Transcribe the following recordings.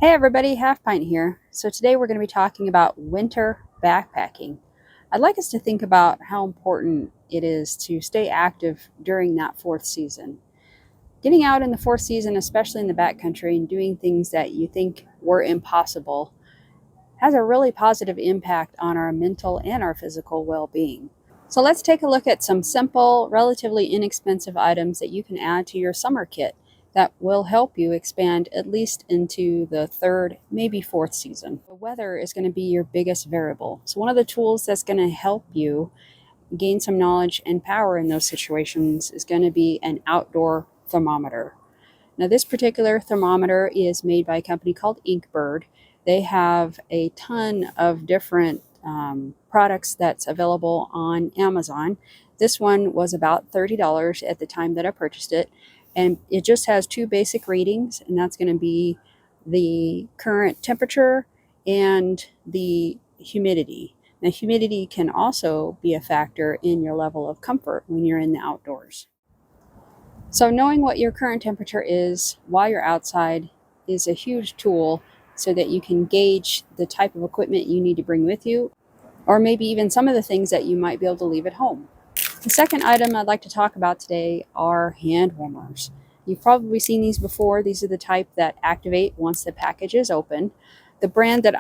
Hey everybody, Half-pint here. So today we're going to be talking about winter backpacking. I'd like us to think about how important it is to stay active during that fourth season. Getting out in the fourth season, especially in the backcountry, and doing things that you think were impossible has a really positive impact on our mental and our physical well-being. So let's take a look at some simple, relatively inexpensive items that you can add to your summer kit that will help you expand at least into the third, maybe fourth season. The weather is going to be your biggest variable. So one of the tools that's going to help you gain some knowledge and power in those situations is going to be an outdoor thermometer. Now this particular thermometer is made by a company called Inkbird. They have a ton of different products that's available on Amazon. This one was about $30 at the time that I purchased it, and it just has two basic readings, and that's going to be the current temperature and the humidity. Now humidity can also be a factor in your level of comfort when you're in the outdoors. So knowing what your current temperature is while you're outside is a huge tool so that you can gauge the type of equipment you need to bring with you, or maybe even some of the things that you might be able to leave at home. The second item I'd like to talk about today are hand warmers. You've probably seen these before. These are the type that activate once the package is open. The brand that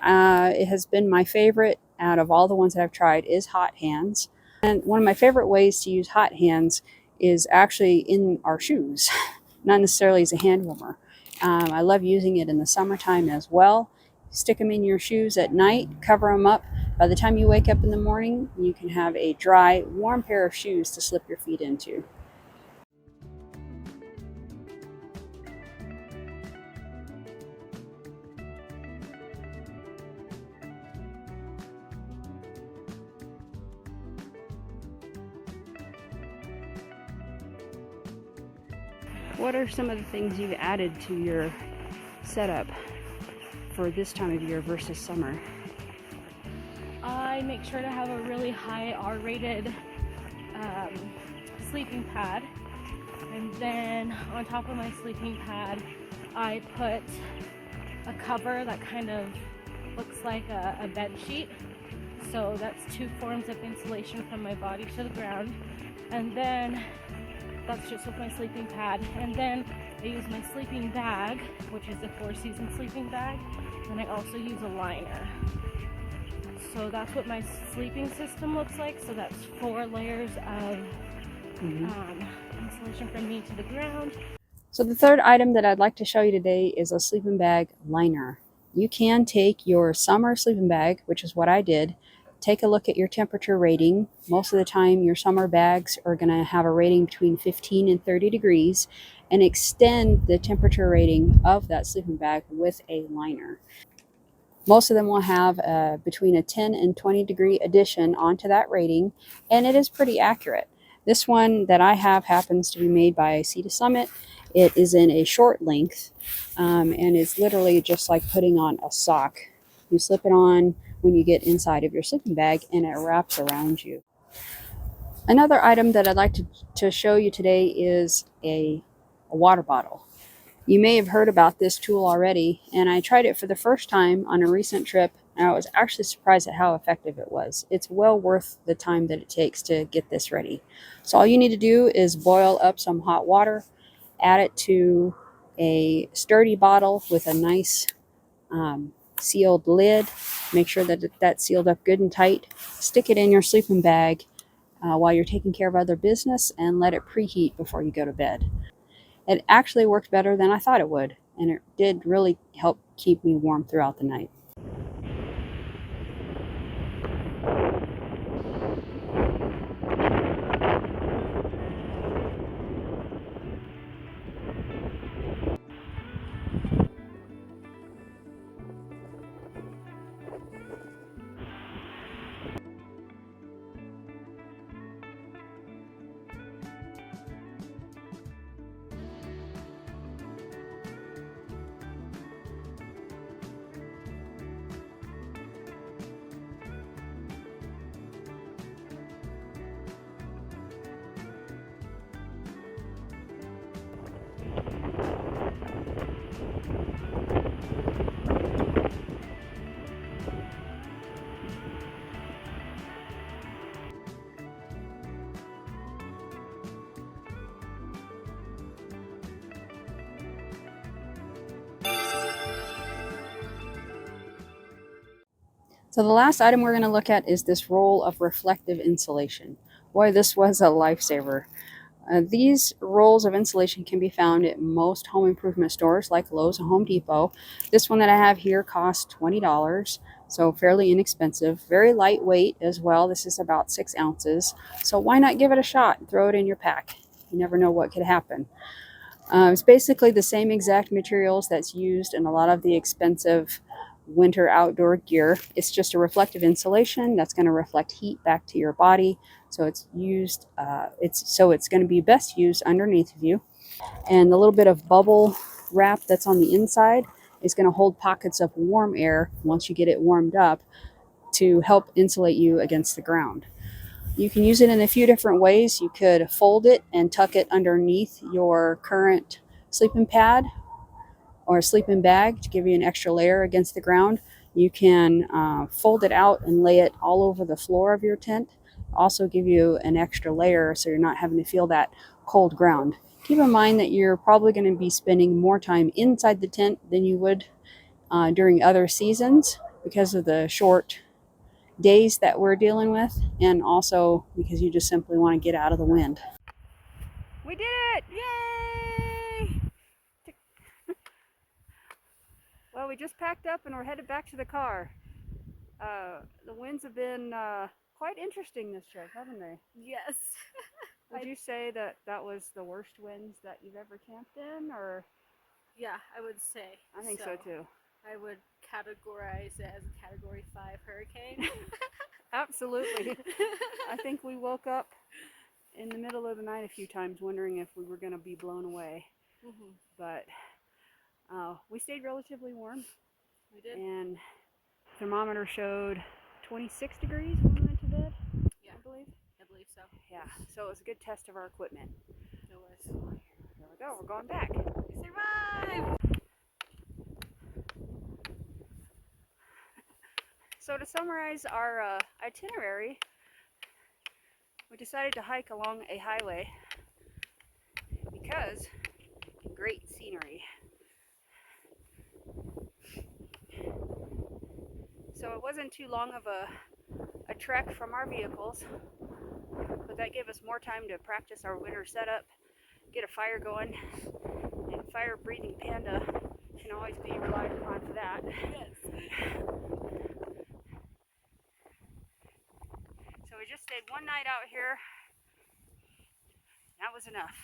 it has been my favorite out of all the ones that I've tried is Hot Hands. And one of my favorite ways to use Hot Hands is actually in our shoes, not necessarily as a hand warmer. I love using it in the summertime as well. Stick them in your shoes at night, cover them up. By the time you wake up in the morning, you can have a dry, warm pair of shoes to slip your feet into. What are some of the things you've added to your setup for this time of year versus summer? I make sure to have a really high R-rated sleeping pad, and then on top of my sleeping pad I put a cover that kind of looks like a bed sheet, so that's two forms of insulation from my body to the ground. And then that's just with my sleeping pad, and then I use my sleeping bag, which is a 4-season sleeping bag, and I also use a liner. So that's what my sleeping system looks like. So that's 4 layers of insulation from me to the ground. So the third item that I'd like to show you today is a sleeping bag liner. You can take your summer sleeping bag, which is what I did, take a look at your temperature rating. Most of the time your summer bags are going to have a rating between 15 and 30 degrees, and extend the temperature rating of that sleeping bag with a liner. Most of them will have between a 10 and 20 degree addition onto that rating, and it is pretty accurate. This one that I have happens to be made by Sea to Summit. It is in a short length, and it's literally just like putting on a sock. You slip it on when you get inside of your sleeping bag, and it wraps around you. Another item that I'd like to show you today is a water bottle. You may have heard about this tool already, and I tried it for the first time on a recent trip, and I was actually surprised at how effective it was. It's well worth the time that it takes to get this ready. So all you need to do is boil up some hot water, add it to a sturdy bottle with a nice sealed lid. Make sure that that's sealed up good and tight. Stick it in your sleeping bag while you're taking care of other business, and let it preheat before you go to bed. It actually worked better than I thought it would, and it did really help keep me warm throughout the night. So the last item we're going to look at is this roll of reflective insulation. Boy, this was a lifesaver. These rolls of insulation can be found at most home improvement stores like Lowe's and Home Depot. This one that I have here costs $20, so fairly inexpensive. Very lightweight as well. This is about 6 ounces. So why not give it a shot and throw it in your pack? You never know what could happen. It's basically the same exact materials that's used in a lot of the expensive winter outdoor gear. It's just a reflective insulation that's going to reflect heat back to your body. So it's used. It's going to be best used underneath of you. And the little bit of bubble wrap that's on the inside is going to hold pockets of warm air once you get it warmed up to help insulate you against the ground. You can use it in a few different ways. You could fold it and tuck it underneath your current sleeping pad or a sleeping bag to give you an extra layer against the ground. You can fold it out and lay it all over the floor of your tent. Also give you an extra layer so you're not having to feel that cold ground. Keep in mind that you're probably going to be spending more time inside the tent than you would during other seasons because of the short days that we're dealing with, and also because you just simply want to get out of the wind. We did it! Yay! Well, we just packed up and we're headed back to the car. The winds have been quite interesting this trip, haven't they? Yes. Would you say that that was the worst winds that you've ever camped in, or? Yeah, I would say. I think so too. I would categorize it as a Category 5 hurricane. Absolutely. I think we woke up in the middle of the night a few times wondering if we were going to be blown away. Mm-hmm. But we stayed relatively warm. We did. And thermometer showed 26 degrees when we went to bed. Yeah, I believe. I believe so. Yeah, so it was a good test of our equipment. It was. Here we go, we're going back. We survived! So to summarize our itinerary, we decided to hike along a highway because great scenery. So it wasn't too long of a trek from our vehicles, but that gave us more time to practice our winter setup, get a fire going, and Fire-Breathing Panda can always be relied upon for that. Yes. So we just stayed one night out here. That was enough.